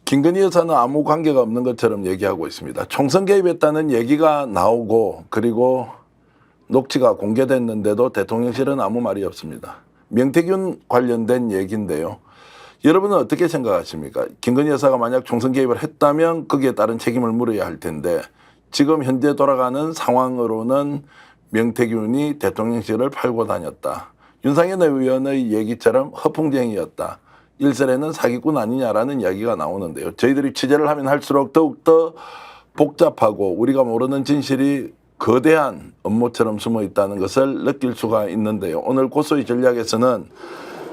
김건희 여사는 아무 관계가 없는 것처럼 얘기하고 있습니다. 총선 개입했다는 얘기가 나오고 그리고 녹취가 공개됐는데도 대통령실은 아무 말이 없습니다. 명태균 관련된 얘기인데요. 여러분은 어떻게 생각하십니까? 김건희 여사가 만약 총선 개입을 했다면 거기에 따른 책임을 물어야 할 텐데 지금 현재 돌아가는 상황으로는 명태균이 대통령실을 팔고 다녔다. 윤상현 의원의 얘기처럼 허풍쟁이였다. 일설에는 사기꾼 아니냐라는 이야기가 나오는데요. 저희들이 취재를 하면 할수록 더욱더 복잡하고 우리가 모르는 진실이 거대한 업무처럼 숨어 있다는 것을 느낄 수가 있는데요. 오늘 고소의 전략에서는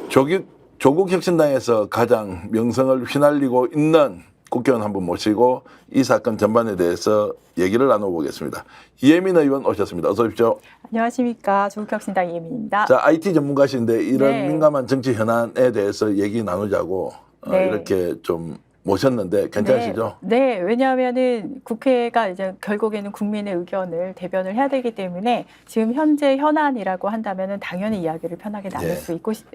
조국 혁신당에서 가장 명성을 휘날리고 있는 국회의원 한 분 모시고 이 사건 전반에 대해서 얘기를 나눠보겠습니다. 이혜민 의원 오셨습니다. 어서 오십시오. 안녕하십니까. 조국혁신당 이혜민입니다. 자, IT 전문가신데 이런 네. 민감한 정치 현안에 대해서 얘기 나누자고 네. 이렇게 좀 모셨는데 괜찮으시죠? 네, 왜냐하면은 국회가 이제 결국에는 국민의 의견을 대변을 해야 되기 때문에 지금 현재 현안이라고 한다면은 당연히 이야기를 편하게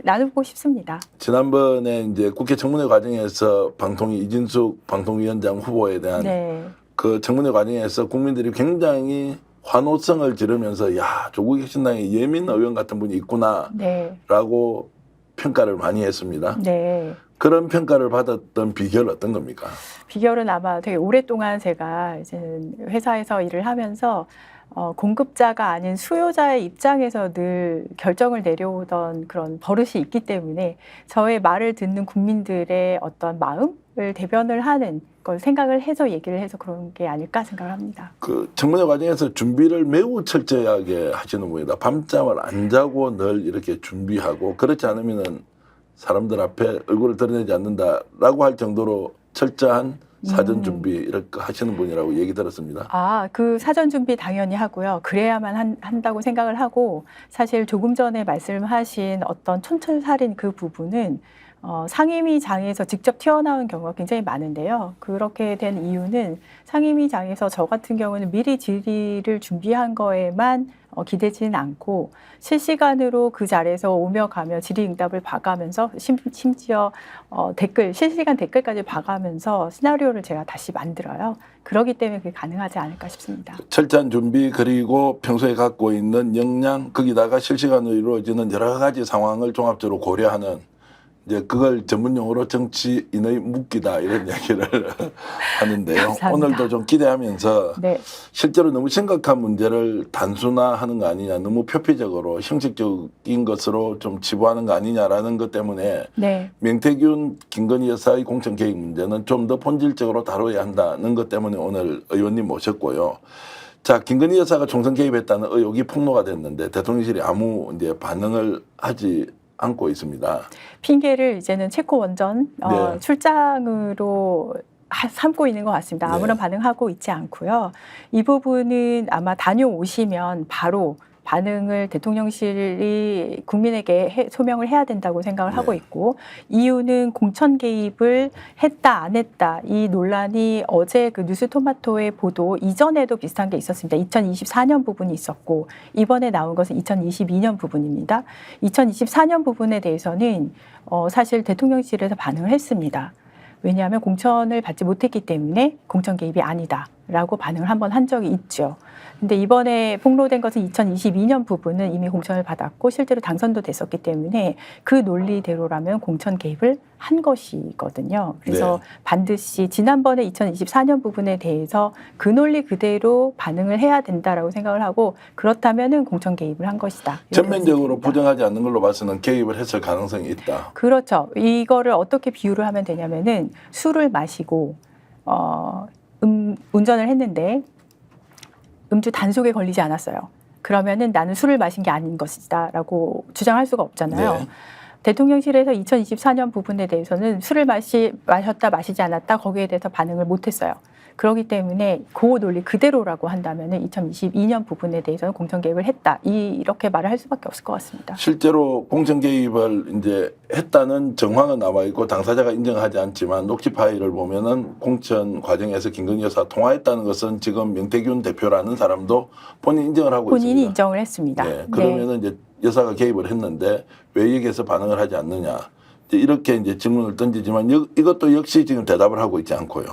나누고 싶습니다. 지난번에 이제 국회 청문회 과정에서 방통위 이진숙 방통위원장 후보에 대한 네. 그 청문회 과정에서 국민들이 굉장히 환호성을 지르면서 야, 조국 혁신당에 이혜민 의원 같은 분이 있구나라고 네. 평가를 많이 했습니다. 네. 그런 평가를 받았던 비결은 어떤 겁니까? 비결은 아마 되게 오랫동안 제가 이제 회사에서 일을 하면서 공급자가 아닌 수요자의 입장에서 늘 결정을 내려오던 그런 버릇이 있기 때문에 저의 말을 듣는 국민들의 어떤 마음을 대변을 하는 걸 생각을 해서 얘기를 해서 그런 게 아닐까 생각을 합니다. 그 청문회 과정에서 준비를 매우 철저하게 하시는 분이다. 밤잠을 안 자고 늘 이렇게 준비하고 그렇지 않으면은 사람들 앞에 얼굴을 드러내지 않는다라고 할 정도로 철저한 사전 준비 이렇게 하시는 분이라고 얘기 들었습니다. 그 사전 준비 당연히 하고요. 그래야만 한다고 생각을 하고 사실 조금 전에 말씀하신 어떤 촌철살인 그 부분은 상임위장에서 직접 튀어나온 경우가 굉장히 많은데요. 그렇게 된 이유는 상임위장에서 저 같은 경우는 미리 질의를 준비한 거에만 기대지는 않고 실시간으로 그 자리에서 오며 가며 질의응답을 봐가면서 심지어 실시간 댓글까지 봐가면서 시나리오를 제가 다시 만들어요. 그렇기 때문에 그게 가능하지 않을까 싶습니다. 철저한 준비 그리고 평소에 갖고 있는 역량 거기다가 실시간으로 이루어지는 여러 가지 상황을 종합적으로 고려하는 이제 그걸 전문용어로 정치인의 묵기다 이런 이야기를 하는데요. 감사합니다. 오늘도 좀 기대하면서 네. 실제로 너무 심각한 문제를 단순화하는 거 아니냐, 너무 표피적으로 형식적인 것으로 좀 치부하는 거 아니냐라는 것 때문에 네. 명태균, 김건희 여사의 공천 개입 문제는 좀 더 본질적으로 다뤄야 한다는 것 때문에 오늘 의원님 모셨고요. 자, 김건희 여사가 총선 개입했다는 의혹이 폭로가 됐는데 대통령실이 아무 이제 반응을 하지 않고 있습니다. 핑계를 이제는 체코 원전 네. 출장으로 삼고 있는 것 같습니다. 아무런 네. 반응하고 있지 않고요. 이 부분은 아마 다녀오시면 바로 반응을 대통령실이 국민에게 소명을 해야 된다고 생각을 하고 있고 이유는 공천 개입을 했다 안 했다 이 논란이 어제 그 뉴스토마토의 보도 이전에도 비슷한 게 있었습니다. 2024년 부분이 있었고 이번에 나온 것은 2022년 부분입니다. 2024년 부분에 대해서는 사실 대통령실에서 반응을 했습니다. 왜냐하면 공천을 받지 못했기 때문에 공천 개입이 아니다라고 반응을 한번 한 적이 있죠. 근데 이번에 폭로된 것은 2022년 부분은 이미 공천을 받았고 실제로 당선도 됐었기 때문에 그 논리대로라면 공천 개입을 한 것이거든요. 그래서 반드시 지난번에 2024년 부분에 대해서 그 논리 그대로 반응을 해야 된다라고 생각을 하고 그렇다면은 공천 개입을 한 것이다. 전면적으로 부정하지 않는 걸로 봐서는 개입을 했을 가능성이 있다. 그렇죠. 이거를 어떻게 비유를 하면 되냐면은 술을 마시고 운전을 했는데 음주 단속에 걸리지 않았어요. 그러면은 나는 술을 마신 게 아닌 것이다라고 주장할 수가 없잖아요. 네. 대통령실에서 2024년 부분에 대해서는 술을 마셨다 마시지 않았다 거기에 대해서 반응을 못했어요. 그렇기 때문에 그 논리 그대로라고 한다면은 2022년 부분에 대해서는 공천 개입을 했다 이렇게 말을 할 수밖에 없을 것 같습니다. 실제로 공천 개입을 이제 했다는 정황은 나와 있고 당사자가 인정하지 않지만 녹취 파일을 보면은 공천 과정에서 김건희 여사 통화했다는 것은 지금 명태균 대표라는 사람도 본인 인정을 하고 있습니다. 본인이 인정을 했습니다. 네, 그러면은 이제 여사가 개입을 했는데 왜 여기에서 반응을 하지 않느냐? 이렇게 이제 질문을 던지지만 이것도 역시 지금 대답을 하고 있지 않고요.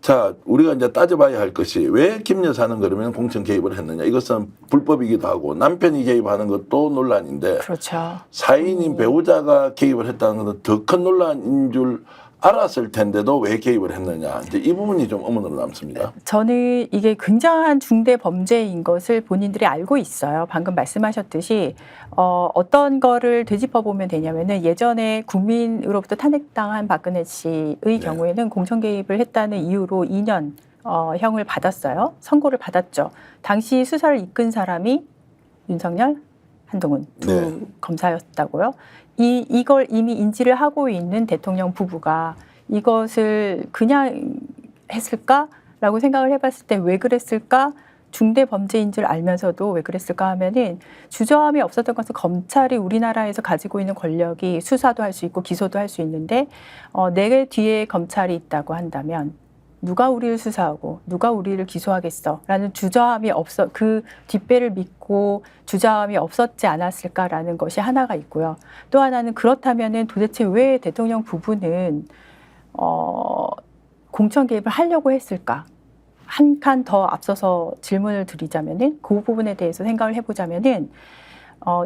자, 우리가 이제 따져봐야 할 것이 왜 김 여사는 그러면 공천 개입을 했느냐. 이것은 불법이기도 하고 남편이 개입하는 것도 논란인데 그렇죠. 사인인 배우자가 개입을 했다는 것은 더 큰 논란인 줄 알았을 텐데도 왜 개입을 했느냐. 이제 이 부분이 좀 의문으로 남습니다. 저는 이게 굉장한 중대 범죄인 것을 본인들이 알고 있어요. 방금 말씀하셨듯이 어떤 거를 되짚어 보면 되냐면은 예전에 국민으로부터 탄핵당한 박근혜 씨의 경우에는 공천 개입을 했다는 이유로 2년 형을 받았어요. 선고를 받았죠. 당시 수사를 이끈 사람이 윤석열, 한동훈 두 검사였다고요. 이걸 이미 인지를 하고 있는 대통령 부부가 이것을 그냥 했을까라고 생각을 해봤을 때 왜 그랬을까? 중대 범죄인 줄 알면서도 왜 그랬을까 하면은 주저함이 없었던 것은 검찰이 우리나라에서 가지고 있는 권력이 수사도 할 수 있고 기소도 할 수 있는데 내 뒤에 검찰이 있다고 한다면 누가 우리를 수사하고 누가 우리를 기소하겠어라는 주저함이 그 뒷배를 믿고 주저함이 없었지 않았을까라는 것이 하나가 있고요. 또 하나는 그렇다면은 도대체 왜 대통령 부부는 공천 개입을 하려고 했을까? 한 칸 더 앞서서 질문을 드리자면은 그 부분에 대해서 생각을 해보자면은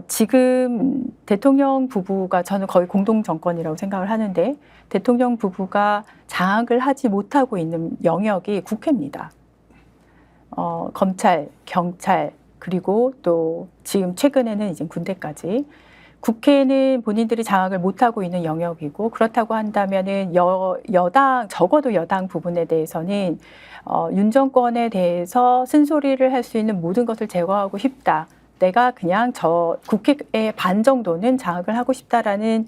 지금 대통령 부부가 저는 거의 공동 정권이라고 생각을 하는데 대통령 부부가 장악을 하지 못하고 있는 영역이 국회입니다. 검찰, 경찰 그리고 또 지금 최근에는 이제 군대까지 국회는 본인들이 장악을 못하고 있는 영역이고 그렇다고 한다면은 여당 적어도 여당 부분에 대해서는 윤 정권에 대해서 쓴소리를 할 수 있는 모든 것을 제거하고 싶다. 내가 그냥 국회의 반 정도는 장악을 하고 싶다라는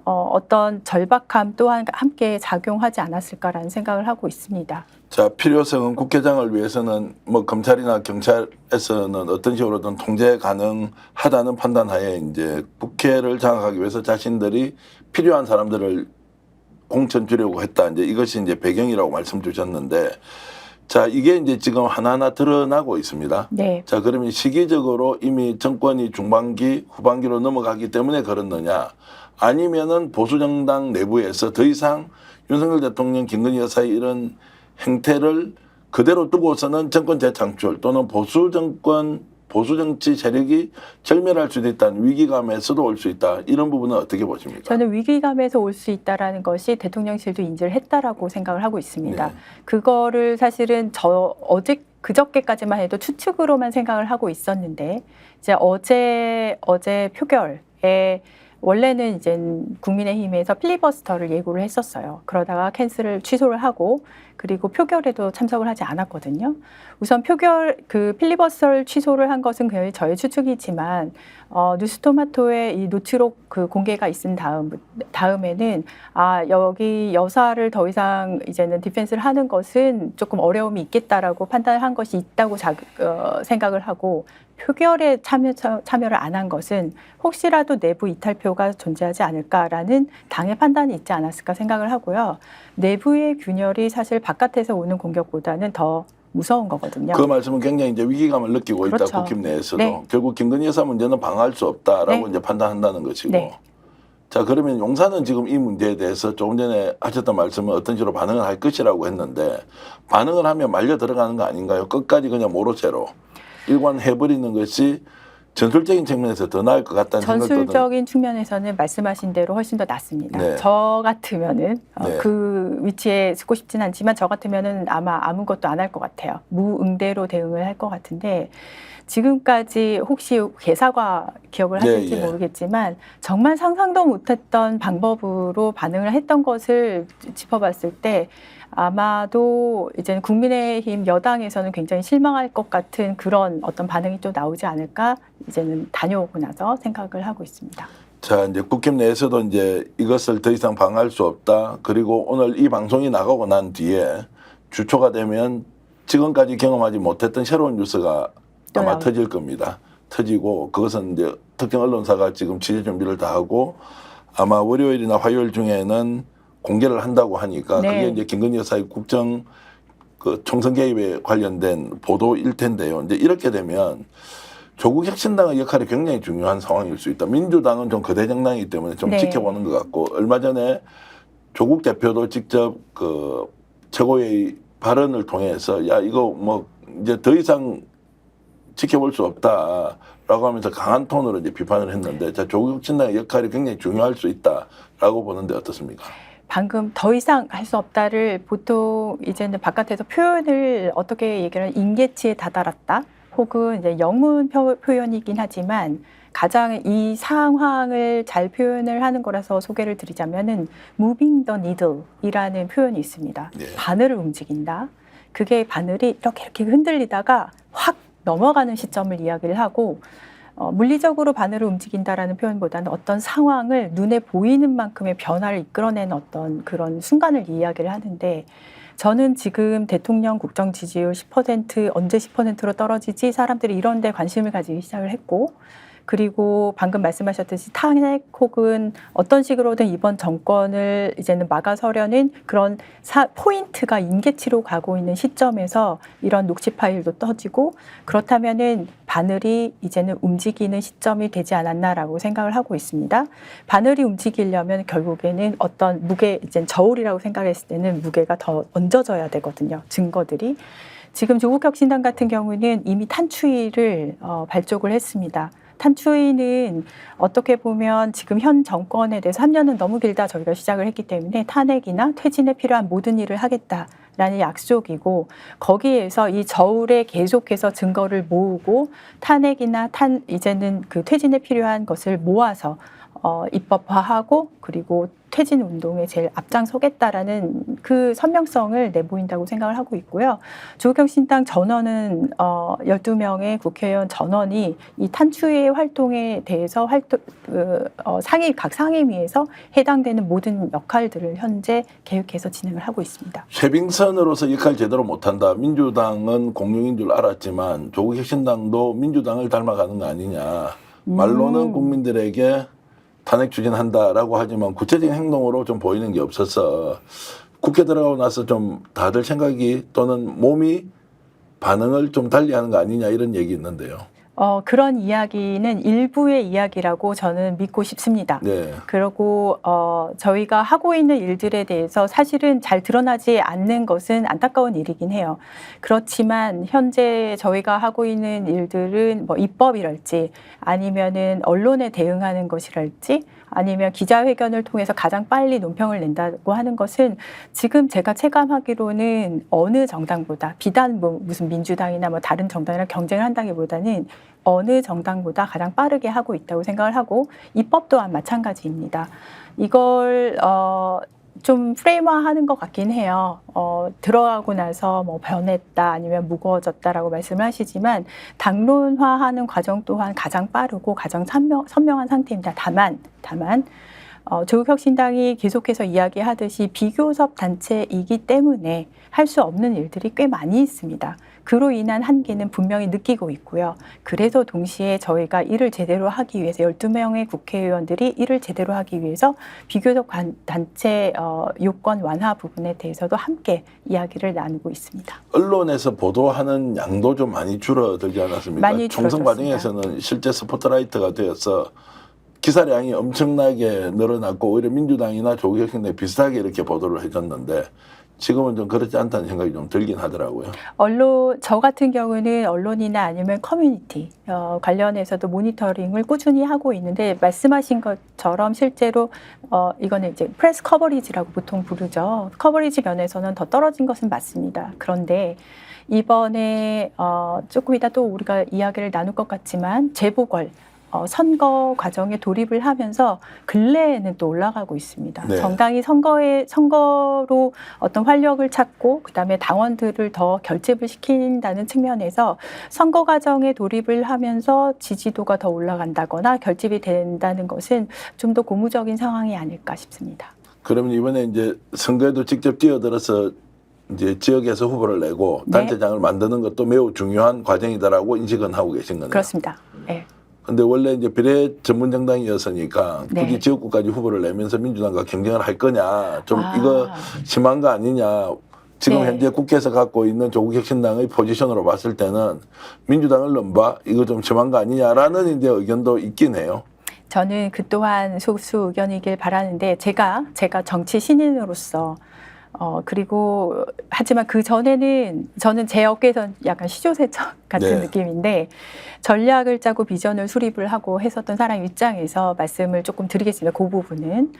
어떤 절박함 또한 함께 작용하지 않았을까라는 생각을 하고 있습니다. 자, 필요성은 국회장을 위해서는 뭐 검찰이나 경찰에서는 어떤 식으로든 통제 가능하다는 판단하에 이제 국회를 장악하기 위해서 자신들이 필요한 사람들을 공천 주려고 했다. 이제 이것이 이제 배경이라고 말씀 주셨는데 자, 이게 이제 지금 하나하나 드러나고 있습니다. 네. 자, 그러면 시기적으로 이미 정권이 중반기, 후반기로 넘어가기 때문에 그렇느냐? 아니면은 보수정당 내부에서 더 이상 윤석열 대통령, 김건희 여사의 이런 행태를 그대로 두고서는 정권 재창출 또는 보수정치 세력이 절멸할 수도 있다는 위기감에서도 올 수 있다. 이런 부분은 어떻게 보십니까? 저는 위기감에서 올 수 있다라는 것이 대통령실도 인지를 했다라고 생각을 하고 있습니다. 네. 그거를 사실은 그저께까지만 해도 추측으로만 생각을 하고 있었는데 이제 어제 표결에 원래는 이제 국민의힘에서 필리버스터를 예고를 했었어요. 그러다가 취소를 하고 그리고 표결에도 참석을 하지 않았거든요. 우선 그 필리버스터를 취소를 한 것은 그냥 저의 추측이지만 뉴스토마토의 이 노트록 그 공개가 있은 다음에는 여기 여사를 더 이상 이제는 디펜스를 하는 것은 조금 어려움이 있겠다라고 판단을 한 것이 있다고 생각을 하고 표결에 참여를 안 한 것은 혹시라도 내부 이탈표가 존재하지 않을까라는 당의 판단이 있지 않았을까 생각을 하고요. 내부의 균열이 사실 바깥에서 오는 공격보다는 더 무서운 거거든요. 그 말씀은 굉장히 이제 위기감을 느끼고 그렇죠. 있다. 국힘 내에서도. 네. 결국 김건희 여사 문제는 방어할 수 없다라고 네. 이제 판단한다는 것이고. 네. 자, 그러면 용산은 지금 이 문제에 대해서 조금 전에 하셨던 말씀은 어떤 식으로 반응을 할 것이라고 했는데 반응을 하면 말려 들어가는 거 아닌가요? 끝까지 그냥 모로체로 일관해버리는 것이 전술적인 측면에서 더 나을 것 같다는 생각도 전술적인 측면에서는 말씀하신 대로 훨씬 더 낫습니다. 네. 저 같으면은 네. 그 위치에 서고 싶진 않지만 저 같으면은 아마 아무것도 안 할 것 같아요. 무응대로 대응을 할 것 같은데 지금까지 혹시 개사과 기억을 하실지 모르겠지만 정말 상상도 못했던 방법으로 반응을 했던 것을 짚어봤을 때 아마도 이제 국민의힘 여당에서는 굉장히 실망할 것 같은 그런 어떤 반응이 또 나오지 않을까 이제는 다녀오고 나서 생각을 하고 있습니다. 자, 이제 국힘 내에서도 이제 이것을 더 이상 방어할 수 없다. 그리고 오늘 이 방송이 나가고 난 뒤에 주초가 되면 지금까지 경험하지 못했던 새로운 뉴스가 아마 터질 겁니다. 터지고 그것은 이제 특정 언론사가 지금 취재 준비를 다 하고 아마 월요일이나 화요일 중에는 공개를 한다고 하니까 네. 그게 이제 김건희 여사의 국정 총선 개입에 관련된 보도일 텐데요. 이제 이렇게 되면 조국 혁신당의 역할이 굉장히 중요한 상황일 수 있다. 민주당은 좀 거대 정당이기 때문에 좀 네. 지켜보는 것 같고 얼마 전에 조국 대표도 직접 그 최고회의 발언을 통해서 야 이거 뭐 이제 더 이상 지켜볼 수 없다라고 하면서 강한 톤으로 이제 비판을 했는데 자, 조국 혁신당의 역할이 굉장히 중요할 수 있다라고 보는데 어떻습니까? 방금 더 이상 할 수 없다를 보통 이제는 바깥에서 표현을 어떻게 얘기하면 임계치에 다다랐다 혹은 이제 영문 표현이긴 하지만 가장 이 상황을 잘 표현을 하는 거라서 소개를 드리자면은 moving the needle이라는 표현이 있습니다. 네. 바늘을 움직인다. 그게 바늘이 이렇게 흔들리다가 확 넘어가는 시점을 이야기를 하고 물리적으로 바늘을 움직인다라는 표현보다는 어떤 상황을 눈에 보이는 만큼의 변화를 이끌어내는 어떤 그런 순간을 이야기를 하는데 저는 지금 대통령 국정 지지율 10% 언제 10%로 떨어지지 사람들이 이런 데 관심을 가지기 시작을 했고 그리고 방금 말씀하셨듯이 탄핵 혹은 어떤 식으로든 이번 정권을 이제는 막아서려는 그런 포인트가 임계치로 가고 있는 시점에서 이런 녹취 파일도 떠지고 그렇다면은 바늘이 이제는 움직이는 시점이 되지 않았나라고 생각을 하고 있습니다. 바늘이 움직이려면 결국에는 어떤 무게, 이제 저울이라고 생각했을 때는 무게가 더 얹어져야 되거든요. 증거들이. 지금 조국혁신당 같은 경우는 이미 탄추위를 발족을 했습니다. 탄추위는 어떻게 보면 지금 현 정권에 대해서 3년은 너무 길다 저희가 시작을 했기 때문에 탄핵이나 퇴진에 필요한 모든 일을 하겠다라는 약속이고 거기에서 이 저울에 계속해서 증거를 모으고 탄핵이나 이제는 그 퇴진에 필요한 것을 모아서 입법화하고 그리고 퇴진 운동에 제일 앞장서겠다라는 그 선명성을 내보인다고 생각을 하고 있고요. 조국혁신당 전원은 12명의 국회의원 전원이 이 탄추위의 활동에 대해서 각 상임위에서 해당되는 모든 역할들을 현재 계획해서 진행을 하고 있습니다. 쇄빙선으로서 역할 제대로 못한다. 민주당은 공룡인 줄 알았지만 조국 혁신당도 민주당을 닮아가는 거 아니냐. 말로는 국민들에게 탄핵 추진한다라고 하지만 구체적인 행동으로 좀 보이는 게 없어서 국회 들어가고 나서 좀 다들 생각이 또는 몸이 반응을 좀 달리하는 거 아니냐 이런 얘기 있는데요. 그런 이야기는 일부의 이야기라고 저는 믿고 싶습니다. 네. 그리고 저희가 하고 있는 일들에 대해서 사실은 잘 드러나지 않는 것은 안타까운 일이긴 해요. 그렇지만 현재 저희가 하고 있는 일들은 뭐 입법이랄지 아니면은 언론에 대응하는 것이랄지 아니면 기자회견을 통해서 가장 빨리 논평을 낸다고 하는 것은 지금 제가 체감하기로는 어느 정당보다 비단 뭐 무슨 민주당이나 뭐 다른 정당이랑 경쟁을 한다기보다는 어느 정당보다 가장 빠르게 하고 있다고 생각을 하고 입법 또한 마찬가지입니다. 이걸 좀 프레임화하는 것 같긴 해요. 들어가고 나서 뭐 변했다 아니면 무거워졌다라고 말씀을 하시지만 당론화하는 과정 또한 가장 빠르고 가장 선명한 상태입니다. 다만 조국혁신당이 계속해서 이야기하듯이 비교섭 단체이기 때문에 할 수 없는 일들이 꽤 많이 있습니다. 그로 인한 한계는 분명히 느끼고 있고요. 그래서 동시에 저희가 일을 제대로 하기 위해서 12명의 국회의원들이 일을 제대로 하기 위해서 비교섭 단체 요건 완화 부분에 대해서도 함께 이야기를 나누고 있습니다. 언론에서 보도하는 양도 좀 많이 줄어들지 않았습니까? 많이 총선 과정에서는 실제 스포트라이트가 되어서 기사량이 엄청나게 늘어났고 오히려 민주당이나 조국혁신당이 비슷하게 이렇게 보도를 해줬는데 지금은 좀 그렇지 않다는 생각이 좀 들긴 하더라고요. 저 같은 경우는 언론이나 아니면 커뮤니티 관련해서도 모니터링을 꾸준히 하고 있는데 말씀하신 것처럼 실제로 이거는 이제 프레스 커버리지라고 보통 부르죠. 커버리지 면에서는 더 떨어진 것은 맞습니다. 그런데 이번에 조금 이따 또 우리가 이야기를 나눌 것 같지만 재보궐 선거 과정에 돌입을 하면서 근래에는 또 올라가고 있습니다. 네. 정당이 선거로 어떤 활력을 찾고 그다음에 당원들을 더 결집을 시킨다는 측면에서 선거 과정에 돌입을 하면서 지지도가 더 올라간다거나 결집이 된다는 것은 좀 더 고무적인 상황이 아닐까 싶습니다. 그러면 이번에 이제 선거에도 직접 뛰어들어서 이제 지역에서 후보를 내고 단체장을 만드는 것도 매우 중요한 과정이다라고 인식은 하고 계신 거네요. 그렇습니다. 네. 근데 원래 이제 비례 전문 정당이었으니까 굳이 네. 지역구까지 후보를 내면서 민주당과 경쟁을 할 거냐 좀 이거 심한 거 아니냐 지금 네. 현재 국회에서 갖고 있는 조국혁신당의 포지션으로 봤을 때는 민주당을 넘봐 이거 좀 심한 거 아니냐라는 이제 의견도 있긴 해요. 저는 그 또한 소수 의견이길 바라는데 제가 정치 신인으로서 그리고 하지만 그 전에는 저는 제 업계에선 약간 시조세척 같은 네. 느낌인데 전략을 짜고 비전을 수립을 하고 했었던 사람 입장에서 말씀을 조금 드리겠습니다. 그 부분은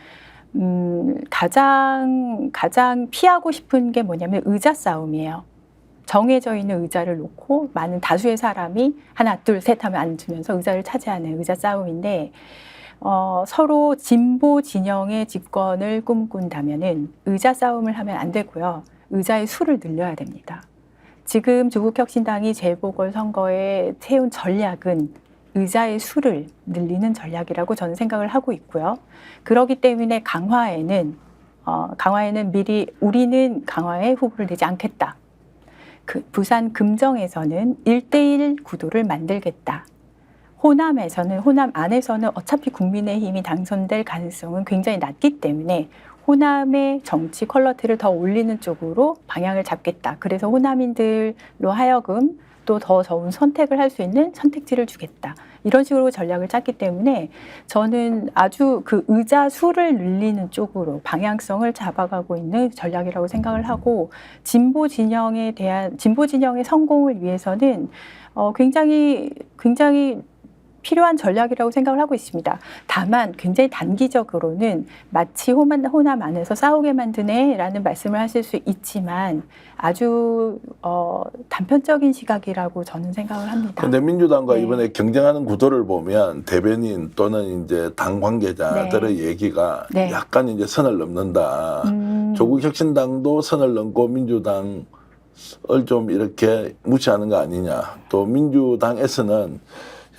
가장 피하고 싶은 게 뭐냐면 의자 싸움이에요. 정해져 있는 의자를 놓고 많은 다수의 사람이 하나, 둘, 셋 하면 앉으면서 의자를 차지하는 의자 싸움인데 서로 진보 진영의 집권을 꿈꾼다면은 의자 싸움을 하면 안 되고요. 의자의 수를 늘려야 됩니다. 지금 조국혁신당이 재보궐선거에 세운 전략은 의자의 수를 늘리는 전략이라고 저는 생각을 하고 있고요. 그렇기 때문에 강화에는 미리 우리는 강화에 후보를 내지 않겠다. 부산 금정에서는 1대1 구도를 만들겠다. 호남 안에서는 어차피 국민의힘이 당선될 가능성은 굉장히 낮기 때문에 호남의 정치 퀄러티를 더 올리는 쪽으로 방향을 잡겠다. 그래서 호남인들로 하여금 또 더 좋은 선택을 할 수 있는 선택지를 주겠다. 이런 식으로 전략을 짰기 때문에 저는 아주 그 의자 수를 늘리는 쪽으로 방향성을 잡아가고 있는 전략이라고 생각을 하고 진보 진영의 성공을 위해서는 굉장히 필요한 전략이라고 생각을 하고 있습니다. 다만 굉장히 단기적으로는 마치 호남 안에서 싸우게 만드네라는 말씀을 하실 수 있지만 아주 단편적인 시각이라고 저는 생각을 합니다. 그런데 민주당과 네. 이번에 경쟁하는 구도를 보면 대변인 또는 이제 당 관계자들의 얘기가 네. 약간 이제 선을 넘는다. 조국혁신당도 선을 넘고 민주당을 좀 이렇게 무시하는 거 아니냐. 또 민주당에서는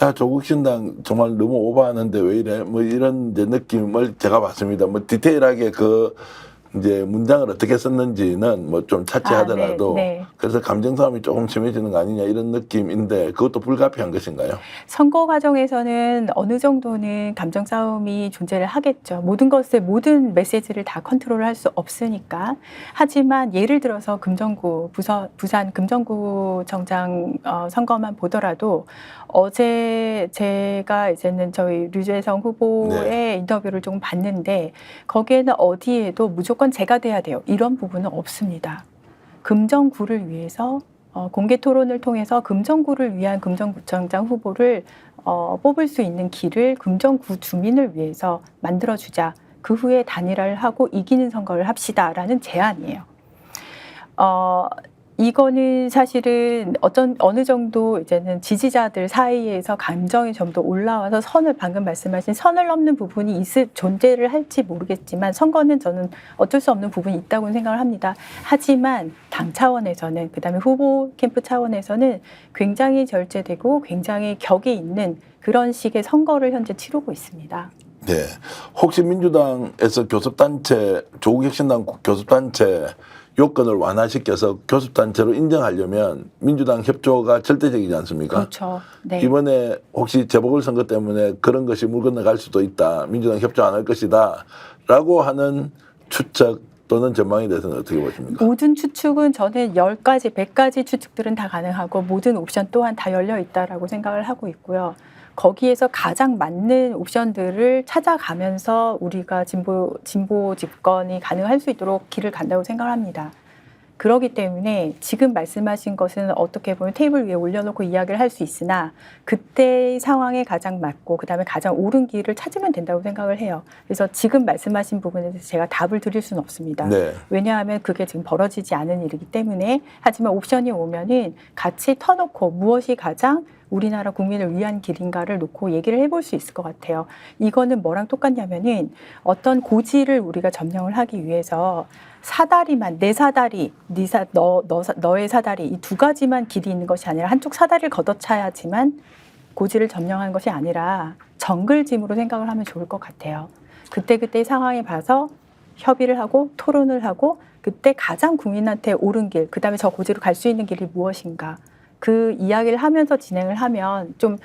야, 조국혁신당 정말 너무 오버하는데 왜 이래? 뭐 이런 이제 느낌을 제가 봤습니다. 뭐 디테일하게 그 이제 문장을 어떻게 썼는지는 뭐 좀 차치하더라도 네. 그래서 감정 싸움이 조금 심해지는 거 아니냐 이런 느낌인데 그것도 불가피한 것인가요? 선거 과정에서는 어느 정도는 감정 싸움이 존재를 하겠죠. 모든 메시지를 다 컨트롤할 수 없으니까. 하지만 예를 들어서 부산 금정구청장 선거만 보더라도 어제 제가 이제는 저희 류재성 후보의 인터뷰를 조금 봤는데 거기에는 어디에도 무조건 제가 돼야 돼요. 이런 부분은 없습니다. 금정구를 위해서 공개 토론을 통해서 금정구를 위한 금정구청장 후보를 뽑을 수 있는 길을 금정구 주민을 위해서 만들어주자. 그 후에 단일화를 하고 이기는 선거를 합시다라는 제안이에요. 이거는 사실은 어느 정도 이제는 지지자들 사이에서 감정이 좀 더 올라와서 방금 말씀하신 선을 넘는 부분이 존재를 할지 모르겠지만 선거는 저는 어쩔 수 없는 부분이 있다고 생각을 합니다. 하지만 당 차원에서는 그다음에 후보 캠프 차원에서는 굉장히 절제되고 굉장히 격이 있는 그런 식의 선거를 현재 치르고 있습니다. 네. 혹시 민주당에서 조국혁신당 교섭단체 요건을 완화시켜서 교섭단체로 인정하려면 민주당 협조가 절대적이지 않습니까? 그렇죠. 네. 이번에 혹시 재보궐선거 때문에 그런 것이 물 건너갈 수도 있다. 민주당 협조 안 할 것이다. 라고 하는 추측 또는 전망에 대해서는 어떻게 보십니까? 모든 추측은 저는 10가지, 100가지 추측들은 다 가능하고 모든 옵션 또한 다 열려 있다라고 생각을 하고 있고요. 거기에서 가장 맞는 옵션들을 찾아가면서 우리가 진보 집권이 가능할 수 있도록 길을 간다고 생각을 합니다. 그렇기 때문에 지금 말씀하신 것은 어떻게 보면 테이블 위에 올려놓고 이야기를 할 수 있으나 그때의 상황에 가장 맞고 그다음에 가장 옳은 길을 찾으면 된다고 생각을 해요. 그래서 지금 말씀하신 부분에 대해서 제가 답을 드릴 수는 없습니다. 네. 왜냐하면 그게 지금 벌어지지 않은 일이기 때문에 하지만 옵션이 오면은 같이 터놓고 무엇이 가장 우리나라 국민을 위한 길인가를 놓고 얘기를 해볼 수 있을 것 같아요. 이거는 뭐랑 똑같냐면은 어떤 고지를 우리가 점령을 하기 위해서 사다리만 내 사다리, 너의 사다리 이 두 가지만 길이 있는 것이 아니라 한쪽 사다리를 걷어차야지만 고지를 점령하는 것이 아니라 정글짐으로 생각을 하면 좋을 것 같아요. 그때그때 상황에 봐서 협의를 하고 토론을 하고 그때 가장 국민한테 옳은 길, 그다음에 저 고지로 갈 수 있는 길이 무엇인가 그 이야기를 하면서 진행을 하면 좀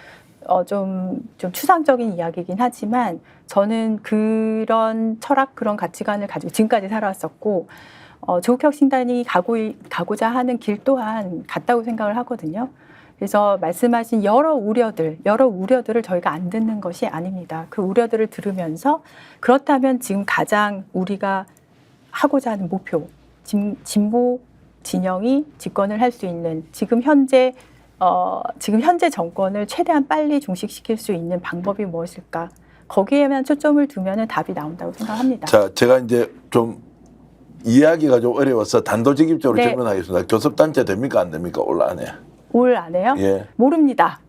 추상적인 이야기이긴 하지만 저는 그런 철학, 그런 가치관을 가지고 지금까지 살아왔었고 조국혁신당이 가고자 하는 길 또한 같다고 생각을 하거든요. 그래서 말씀하신 여러 우려들을 저희가 안 듣는 것이 아닙니다. 그 우려들을 들으면서 그렇다면 지금 가장 우리가 하고자 하는 목표, 진보 진영이 집권을 할 수 있는 지금 현재 정권을 최대한 빨리 종식시킬 수 있는 방법이 무엇일까? 거기에만 초점을 두면은 답이 나온다고 생각합니다. 자, 제가 이제 좀 이해하기가 좀 어려워서 단도직입적으로 네. 질문하겠습니다. 교섭단체 됩니까 안 됩니까 올 안에? 올 안에요? 예. 모릅니다.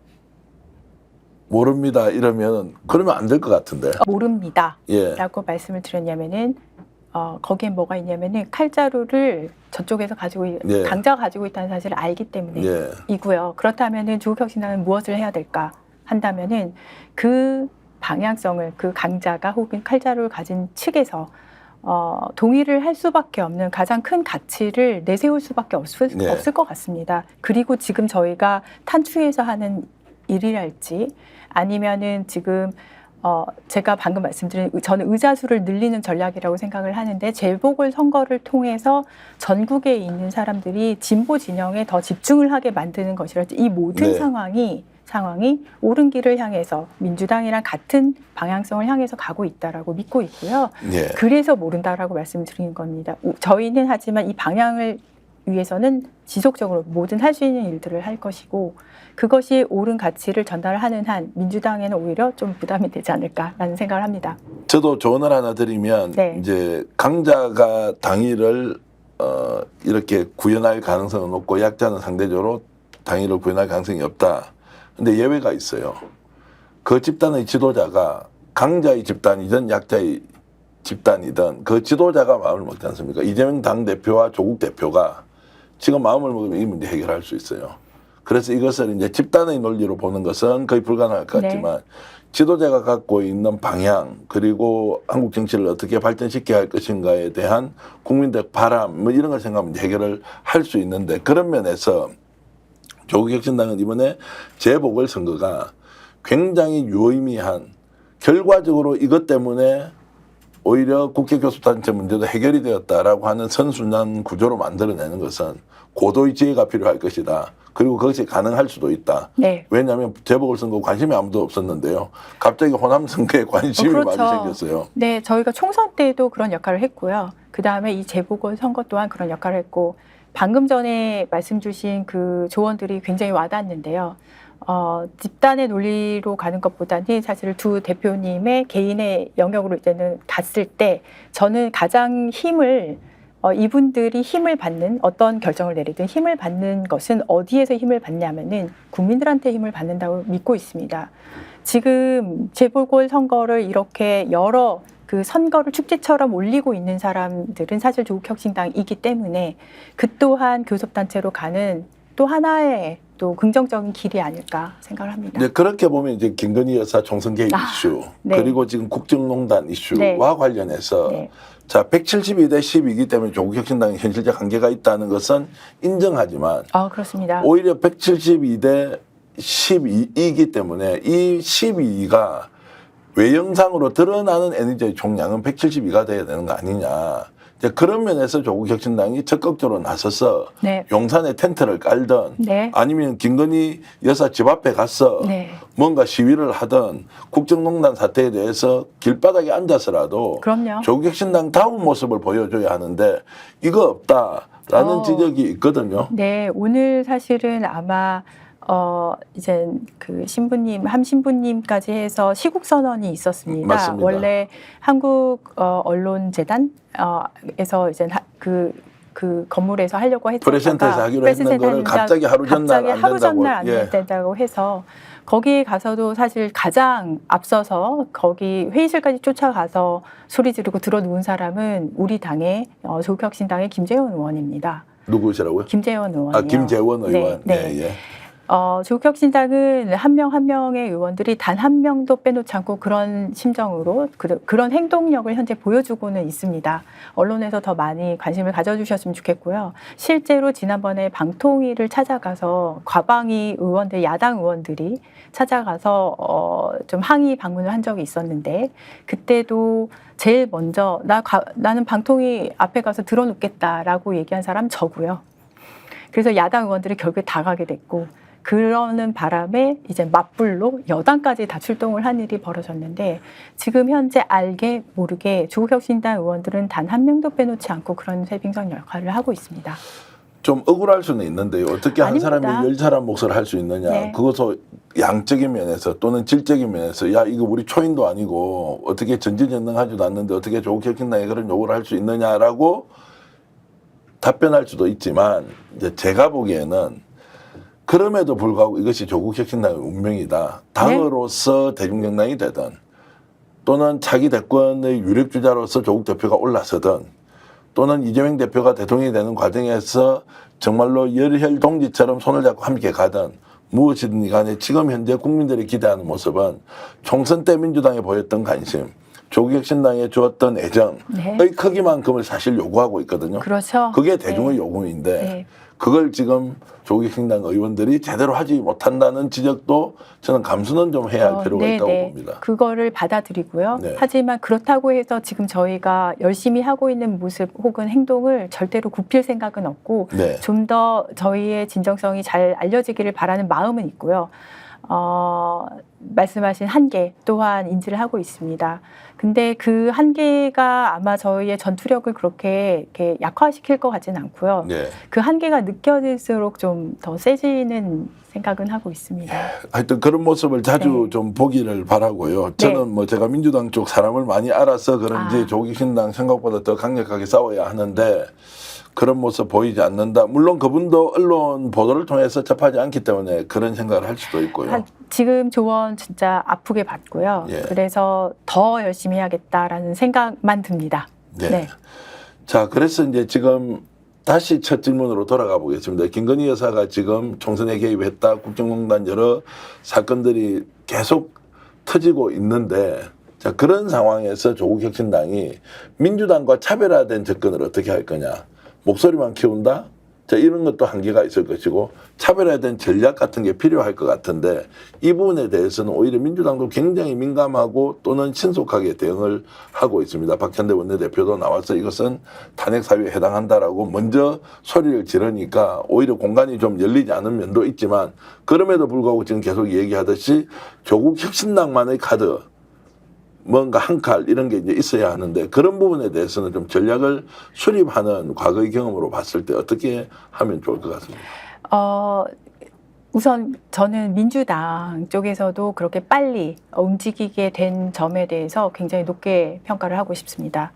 모릅니다 이러면 그러면 안 될 것 같은데. 모릅니다. 예. 라고 말씀을 드렸냐면은 거기에 뭐가 있냐면은 칼자루를 저쪽에서 예. 강자가 가지고 있다는 사실을 알기 때문에 예. 이고요. 그렇다면은 조국혁신당은 무엇을 해야 될까 한다면은 그 방향성을 그 강자가 혹은 칼자루를 가진 측에서 동의를 할 수밖에 없는 가장 큰 가치를 내세울 수밖에 없을 것 같습니다. 그리고 지금 저희가 탄추에서 하는 일이랄지 아니면은 지금 제가 방금 말씀드린 저는 의자수를 늘리는 전략이라고 생각을 하는데 재보궐 선거를 통해서 전국에 있는 사람들이 진보 진영에 더 집중을 하게 만드는 것이랄지 이 모든 상황이 옳은 길을 향해서 민주당이랑 같은 방향성을 향해서 가고 있다라고 믿고 있고요. 예. 그래서 모른다라고 말씀드리는 겁니다. 저희는 하지만 이 방향을 위해서는 지속적으로 모든 할 수 있는 일들을 할 것이고 그것이 옳은 가치를 전달하는 한 민주당에는 오히려 좀 부담이 되지 않을까라는 생각을 합니다. 저도 조언을 하나 드리면 이제 강자가 당위를 이렇게 구현할 가능성은 높고 약자는 상대적으로 당위를 구현할 가능성이 없다. 근데 예외가 있어요. 그 집단의 지도자가 강자의 집단이든 약자의 집단이든 그 지도자가 마음을 먹지 않습니까? 이재명 당대표와 조국 대표가 지금 마음을 먹으면 이 문제 해결할 수 있어요. 그래서 이것을 이제 집단의 논리로 보는 것은 거의 불가능할 것 같지만 지도자가 갖고 있는 방향 그리고 한국 정치를 어떻게 발전시켜야 할 것인가에 대한 국민적 바람 뭐 이런 걸 생각하면 해결을 할 수 있는데 그런 면에서 조국혁신당은 이번에 재보궐선거가 굉장히 유의미한 결과적으로 이것 때문에 오히려 국회교섭단체 문제도 해결이 되었다라고 하는 선순환 구조로 만들어내는 것은 고도의 지혜가 필요할 것이다. 그리고 그것이 가능할 수도 있다. 왜냐하면 재보궐선거 관심이 아무도 없었는데요. 갑자기 호남선거에 관심이 많이 생겼어요. 네, 저희가 총선 때도 그런 역할을 했고요. 그다음에 이 재보궐선거 또한 그런 역할을 했고 방금 전에 말씀 주신 그 조언들이 굉장히 와닿는데요. 집단의 논리로 가는 것보다는 사실 두 대표님의 개인의 영역으로 이제는 갔을 때 저는 가장 이분들이 힘을 받는 어떤 결정을 내리든 힘을 받는 것은 어디에서 힘을 받냐면은 국민들한테 힘을 받는다고 믿고 있습니다. 지금 재보궐 선거를 이렇게 여러 그 선거를 축제처럼 올리고 있는 사람들은 사실 조국혁신당이기 때문에 그 또한 교섭단체로 가는 또 하나의 또 긍정적인 길이 아닐까 생각을 합니다. 네, 그렇게 보면 이제 김건희 여사 총선 개입 이슈 그리고 지금 국정농단 이슈와 관련해서 자 172대 10이기 때문에 조국혁신당이 현실적 한계가 있다는 것은 인정하지만 그렇습니다. 오히려 172대 12이기 때문에 이 12가 외형상으로 드러나는 에너지의 총량은 172가 돼야 되는 거 아니냐. 이제 그런 면에서 조국혁신당이 적극적으로 나서서 용산에 텐트를 깔든 아니면 김건희 여사 집 앞에 가서 뭔가 시위를 하든 국정농단 사태에 대해서 길바닥에 앉아서라도 조국혁신당 다운 모습을 보여줘야 하는데 이거 없다라는 지적이 있거든요. 네, 오늘 사실은 아마 이제 그 함 신부님까지 해서 시국 선언이 있었습니다. 맞습니다. 원래 한국 언론재단에서 이제 그 건물에서 하려고 했다가 프레센터에서 하기로 했는 거를 갑자기 하루 전날 안 된다고 해서 거기에 가서도 사실 가장 앞서서 거기 회의실까지 쫓아가서 소리 지르고 들어 누운 사람은 우리 당의 조국혁신당의 김재원 의원입니다. 누구시라고요? 김재원 의원이요. 김재원 의원. 네. 조국혁신당은 한 명 한 명의 의원들이 단 한 명도 빼놓지 않고 그런 심정으로 그런 행동력을 현재 보여주고는 있습니다. 언론에서 더 많이 관심을 가져주셨으면 좋겠고요. 실제로 지난번에 방통위를 찾아가서 과방위 의원들, 야당 의원들이 찾아가서 좀 항의 방문을 한 적이 있었는데 그때도 제일 먼저 나는 방통위 앞에 가서 들어눕겠다라고 얘기한 사람 저고요. 그래서 야당 의원들이 결국에 다 가게 됐고 그러는 바람에 이제 맞불로 여당까지 다 출동을 한 일이 벌어졌는데 지금 현재 알게 모르게 조국혁신당 의원들은 단 한 명도 빼놓지 않고 그런 쇄빙선 역할을 하고 있습니다. 좀 억울할 수는 있는데요. 어떻게 한 아닙니다. 사람이 10사람 몫을 할 수 있느냐. 네. 그것도 양적인 면에서 또는 질적인 면에서 야 이거 우리 초인도 아니고 어떻게 전지전능하지도 않는데 어떻게 조국혁신당에 그런 요구를 할 수 있느냐라고 답변할 수도 있지만 이제 제가 보기에는 그럼에도 불구하고 이것이 조국혁신당의 운명이다. 당으로서 대중정당이 되든 또는 차기 대권의 유력주자로서 조국 대표가 올라서든 또는 이재명 대표가 대통령이 되는 과정에서 정말로 열혈 동지처럼 손을 잡고 함께 가든 무엇이든 간에 지금 현재 국민들이 기대하는 모습은 총선 때 민주당에 보였던 관심, 조국혁신당에 주었던 애정의 네. 크기만큼을 사실 요구하고 있거든요. 그렇죠. 그게 대중의 네. 요구인데 네. 그걸 지금 조국혁신당 의원들이 제대로 하지 못한다는 지적도 저는 감수는 좀 해야 할 필요가 있다고 봅니다. 그거를 받아들이고요. 네. 하지만 그렇다고 해서 지금 저희가 열심히 하고 있는 모습 혹은 행동을 절대로 굽힐 생각은 없고 네. 좀 더 저희의 진정성이 잘 알려지기를 바라는 마음은 있고요. 말씀하신 한계 또한 인지를 하고 있습니다. 근데 그 한계가 아마 저희의 전투력을 그렇게 이렇게 약화시킬 것 같지는 않고요. 네. 그 한계가 느껴질수록 좀 더 세지는 생각은 하고 있습니다. 하여튼 그런 모습을 자주 네. 좀 보기를 바라고요. 저는 뭐 제가 민주당 쪽 사람을 많이 알아서 그런지 조국혁신당 생각보다 더 강력하게 싸워야 하는데 그런 모습 보이지 않는다. 물론 그분도 언론 보도를 통해서 접하지 않기 때문에 그런 생각을 할 수도 있고요. 지금 조언 진짜 아프게 받고요. 예. 그래서 더 열심히 해야겠다라는 생각만 듭니다. 네. 네. 자, 그래서 이제 지금 다시 첫 질문으로 돌아가 보겠습니다. 김건희 여사가 지금 총선에 개입했다. 국정농단 여러 사건들이 계속 터지고 있는데 자, 그런 상황에서 조국혁신당이 민주당과 차별화된 접근을 어떻게 할 거냐. 목소리만 키운다? 자, 이런 것도 한계가 있을 것이고 차별화된 전략 같은 게 필요할 것 같은데 이 부분에 대해서는 오히려 민주당도 굉장히 민감하고 또는 신속하게 대응을 하고 있습니다. 박찬대 원내대표도 나와서 이것은 탄핵 사유에 해당한다라고 먼저 소리를 지르니까 오히려 공간이 좀 열리지 않은 면도 있지만 그럼에도 불구하고 지금 계속 얘기하듯이 조국 혁신당만의 카드 뭔가 한 칼 이런 게 이제 있어야 하는데 그런 부분에 대해서는 좀 전략을 수립하는 과거의 경험으로 봤을 때 어떻게 하면 좋을 것 같습니다. 우선 저는 민주당 쪽에서도 그렇게 빨리 움직이게 된 점에 대해서 굉장히 높게 평가를 하고 싶습니다.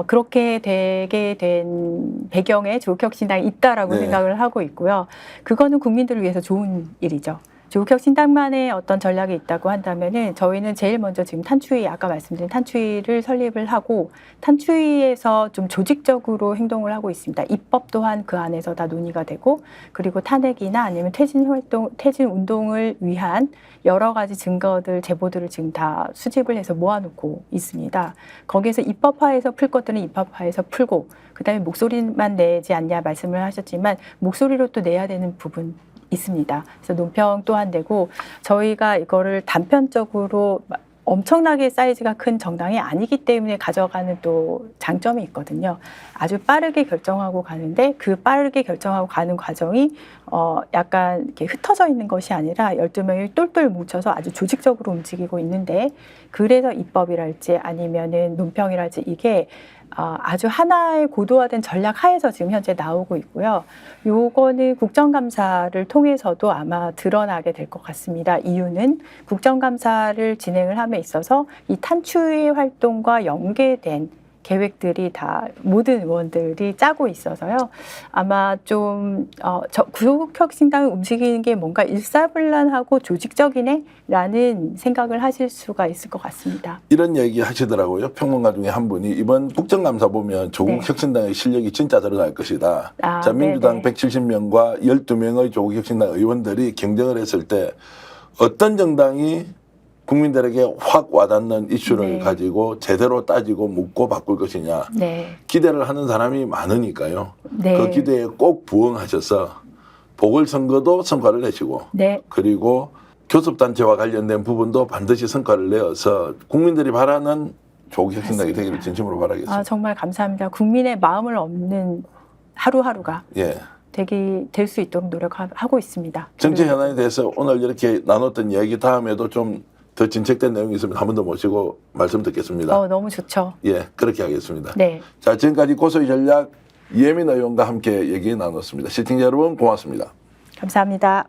그렇게 되게 된 배경에 조국혁신당이 있다라고 네. 생각을 하고 있고요. 그거는 국민들을 위해서 좋은 일이죠. 조국혁신당만의 어떤 전략이 있다고 한다면은 저희는 제일 먼저 지금 탄추위 아까 말씀드린 탄추위를 설립을 하고 탄추위에서 좀 조직적으로 행동을 하고 있습니다. 입법 또한 그 안에서 다 논의가 되고 그리고 탄핵이나 아니면 퇴진 운동을 위한 여러 가지 증거들 제보들을 지금 다 수집을 해서 모아놓고 있습니다. 거기에서 입법화해서 풀 것들은 입법화해서 풀고 그다음에 목소리만 내지 않냐 말씀을 하셨지만 목소리로 또 내야 되는 부분. 있습니다. 그래서 논평 또한 되고 저희가 이거를 단편적으로 엄청나게 사이즈가 큰 정당이 아니기 때문에 가져가는 또 장점이 있거든요. 아주 빠르게 결정하고 가는데 그 빠르게 결정하고 가는 과정이 약간 이렇게 흩어져 있는 것이 아니라 12명이 똘똘 뭉쳐서 아주 조직적으로 움직이고 있는데 그래서 입법이랄지 아니면은 논평이랄지 이게 아주 하나의 고도화된 전략 하에서 지금 현재 나오고 있고요. 요거는 국정감사를 통해서도 아마 드러나게 될 것 같습니다. 이유는 국정감사를 진행을 함에 있어서 이 탄추위 활동과 연계된 계획들이 다 모든 의원들이 짜고 있어서요. 아마 좀 구속혁신당을 움직이는 게 뭔가 일사불란하고 조직적이네라는 생각을 하실 수가 있을 것 같습니다. 이런 얘기 하시더라고요. 평론가 중에 한 분이 이번 국정감사 보면 조국 네. 혁신당의 실력이 진짜 드러날 것이다. 아, 자, 민주당 네네. 170명과 12명의 조국 혁신당 의원들이 경쟁을 했을 때 어떤 정당이 국민들에게 확 와닿는 이슈를 네. 가지고 제대로 따지고 묻고 바꿀 것이냐. 네. 기대를 하는 사람이 많으니까요. 네. 그 기대에 꼭 부응하셔서 보궐선거도 성과를 내시고 네. 그리고 교섭단체와 관련된 부분도 반드시 성과를 내어서 국민들이 바라는 조국 혁신당이 되기를 진심으로 바라겠습니다. 아, 정말 감사합니다. 국민의 마음을 얻는 하루하루가 예. 될 수 있도록 노력하고 있습니다. 정치 현안에 대해서 오늘 이렇게 나눴던 이야기 다음에도 좀 더 진척된 내용이 있으면 한 번 더 모시고 말씀 듣겠습니다. 너무 좋죠. 예, 그렇게 하겠습니다. 네. 자, 지금까지 고소의 전략 이혜민 의원과 함께 얘기 나눴습니다. 시청자 여러분 고맙습니다. 감사합니다.